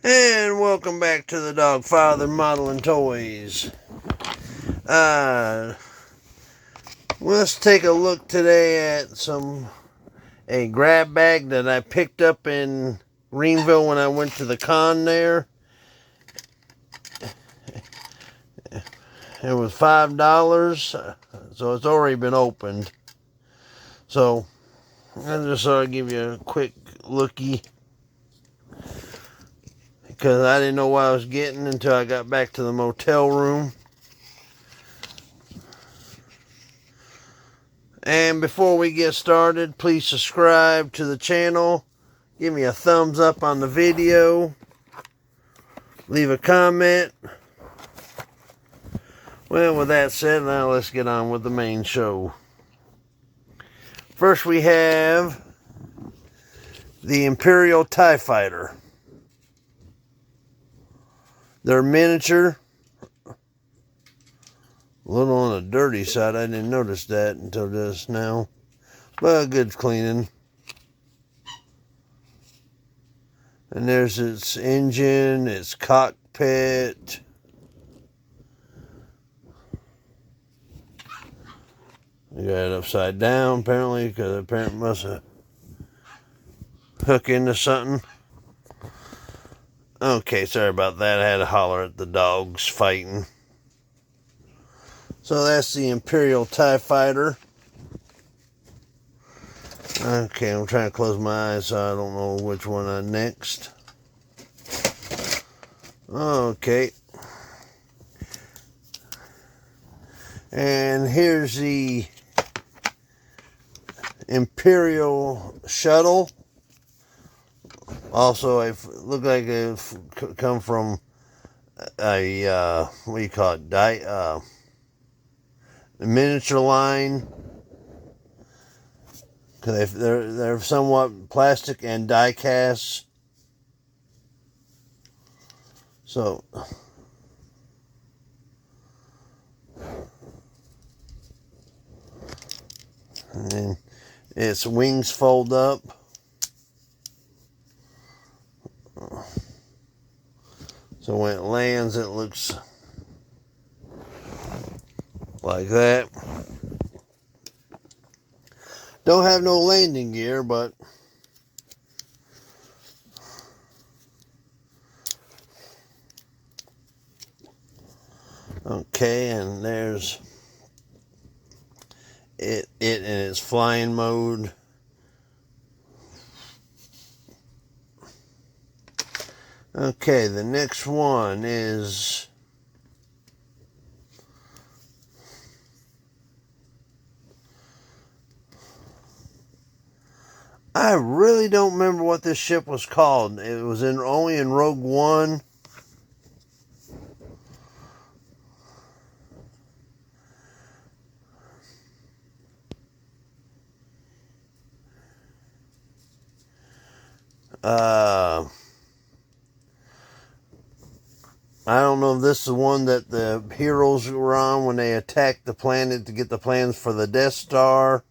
And welcome back to the Dogfather Modeling Toys. Let's take a look today at a grab bag that I picked up in Greenville when I went to the con there. It was $5, so it's already been opened. So I just thought I'd give you a quick looky, because I didn't know what I was getting until I got back to the motel room. And before we get started, please subscribe to the channel. Give me a thumbs up on the video. Leave a comment. Well, with that said, now let's get on with the main show. First we have the Imperial TIE Fighter. They're miniature. A little on the dirty side. I didn't notice that until just now. But good cleaning. And there's its engine, its cockpit. You got it upside down apparently, because apparently must have hooked into something. Okay, sorry about that. I had to holler at the dogs fighting. So that's the Imperial TIE Fighter. Okay, I'm trying to close my eyes so I don't know which one I'm next. Okay. And here's the Imperial Shuttle. Also, it looked like it come from a, what do you call it, miniature line. Because they're somewhat plastic and die cast. So, and then its wings fold up. So when it lands, it looks like that. Don't have no landing gear, but okay, and there's it in its flying mode. Okay, the next one is I really don't remember what this ship was called. It was only in Rogue One. I don't know if this is the one that the heroes were on when they attacked the planet to get the plans for the Death Star.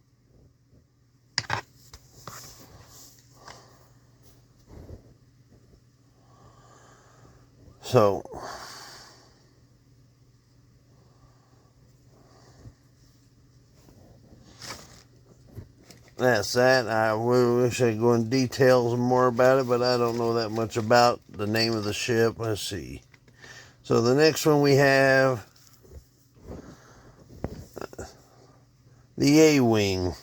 So, that's that. I wish I could go into details more about it, but I don't know that much about the name of the ship. Let's see. So the next one we have the A-Wing.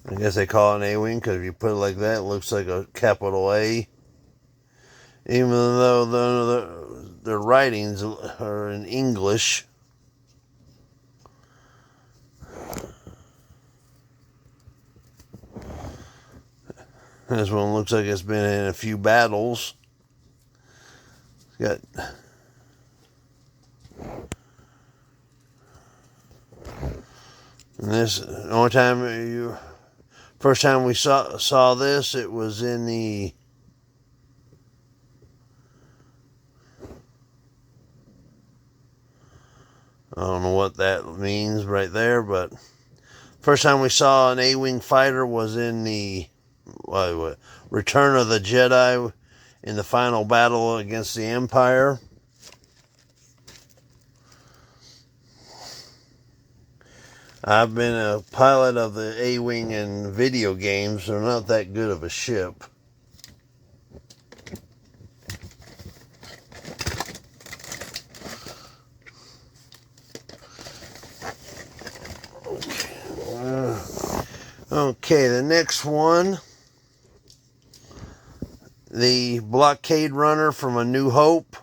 I guess they call it an A-Wing because if you put it like that, it looks like a capital A. Even though their writings are in English. This one looks like it's been in a few battles. It's got and this the only time first time we saw this, it was in the I don't know what that means right there, but first time we saw an A-Wing fighter was in the Return of the Jedi in the final battle against the Empire. I've been a pilot of the A-Wing in video games. They're not that good of a ship. Okay, the next one. The blockade runner from A New Hope.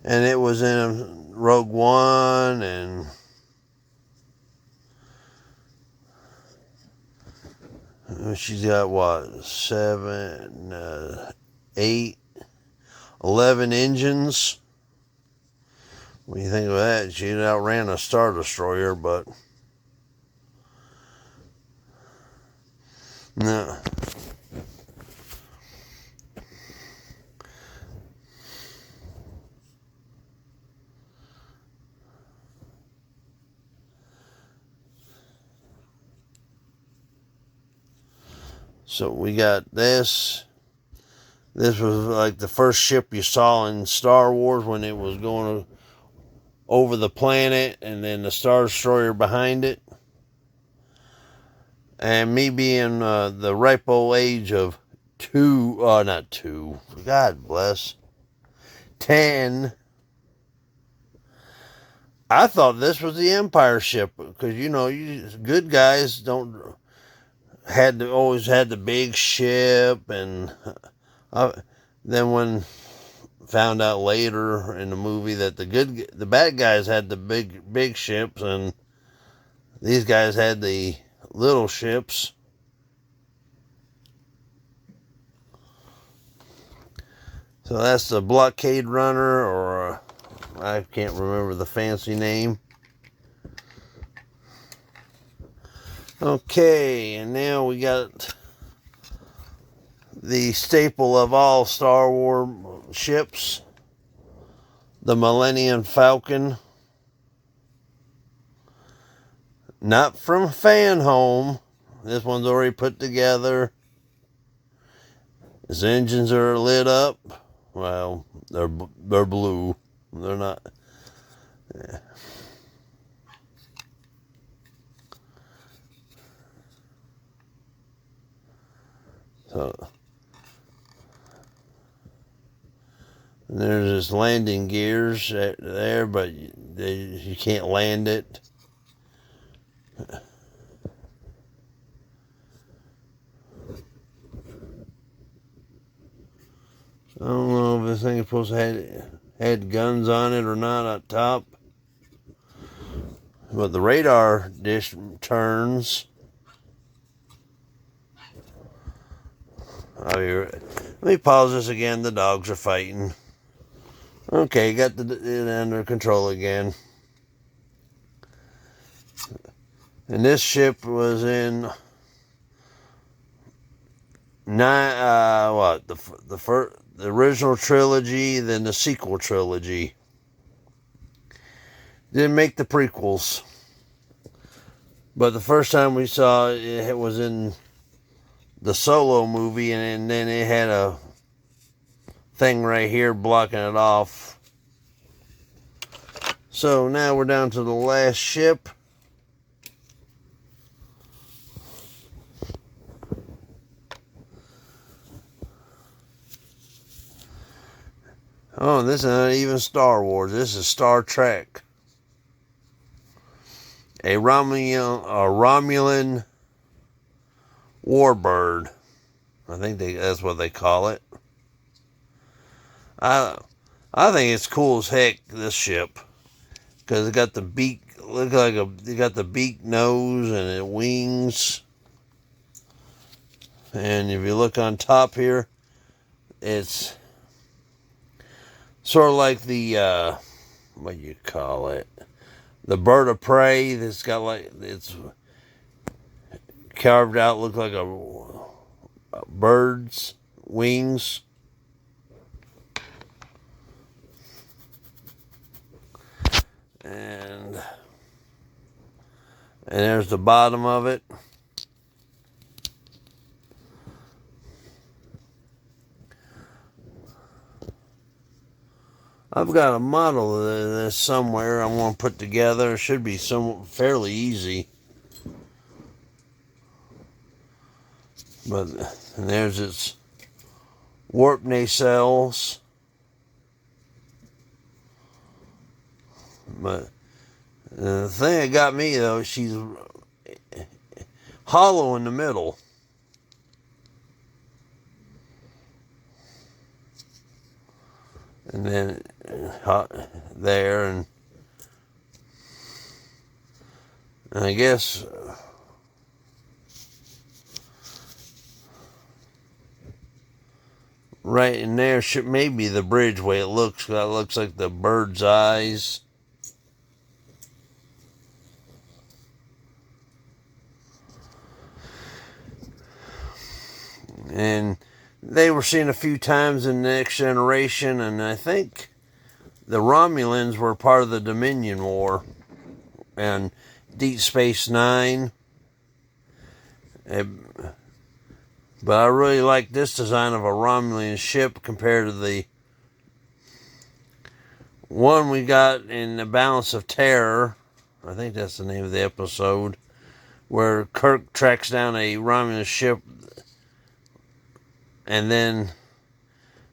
And it was in Rogue One and... she's got what, 7, 8, 11 engines. When you think of that, she outran a Star Destroyer, but no. So we got this. This was like the first ship you saw in Star Wars when it was going over the planet, and then the Star Destroyer behind it. And me being the ripe old age of 10, I thought this was the Empire ship, because good guys don't always had the big ship, and then when found out later in the movie that the bad guys had the big ships, and these guys had the little ships. So that's the blockade runner, or I can't remember the fancy name. Okay, and now we got the staple of all Star Wars ships, the Millennium Falcon. Not from Fan Home. This one's already put together. His engines are lit up. Well, they're blue. They're not. Yeah. So there's this landing gears there, but you can't land it. I don't know if this thing is supposed to had guns on it or not up top. But the radar dish turns. Let me pause this again. The dogs are fighting. Okay, got it under control again. And this ship was in the original trilogy, then the sequel trilogy. Didn't make the prequels, but the first time we saw it, it was in the Solo movie, and then it had a thing right here blocking it off. So now we're down to the last ship. Oh, this is not even Star Wars. This is Star Trek. A Romulan warbird. I think that's what they call it. I think it's cool as heck, this ship, because it got the beak. It got the beak nose and it wings. And if you look on top here, it's sort of like the what do you call it? The bird of prey that's got it's carved out, look like a bird's wings. And there's the bottom of it. I've got a model of this somewhere I'm going to put together. It should be fairly easy. But there's its warp nacelles. But the thing that got me, though, she's hollow in the middle. And then there, and I guess right in there should maybe the bridge way it looks. That looks like the bird's eyes. And they were seen a few times in the Next Generation, and I think the Romulans were part of the Dominion War and Deep Space Nine. But I really like this design of a Romulan ship compared to the one we got in The Balance of Terror. I think that's the name of the episode, where Kirk tracks down a Romulan ship, and then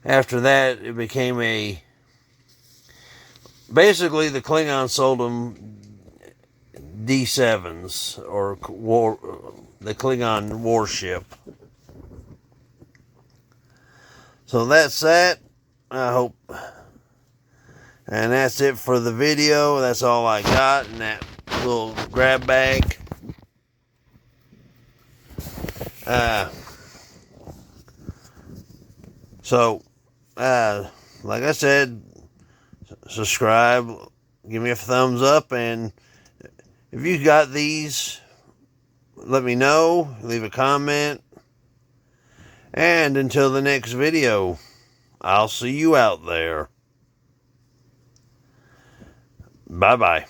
after that it became basically the Klingons sold them D7s, or the Klingon warship. So that's that. I hope. And that's it for the video. That's all I got in that little grab bag. Like I said, subscribe, give me a thumbs up, and if you got these, let me know, leave a comment. And until the next video, I'll see you out there. Bye-bye.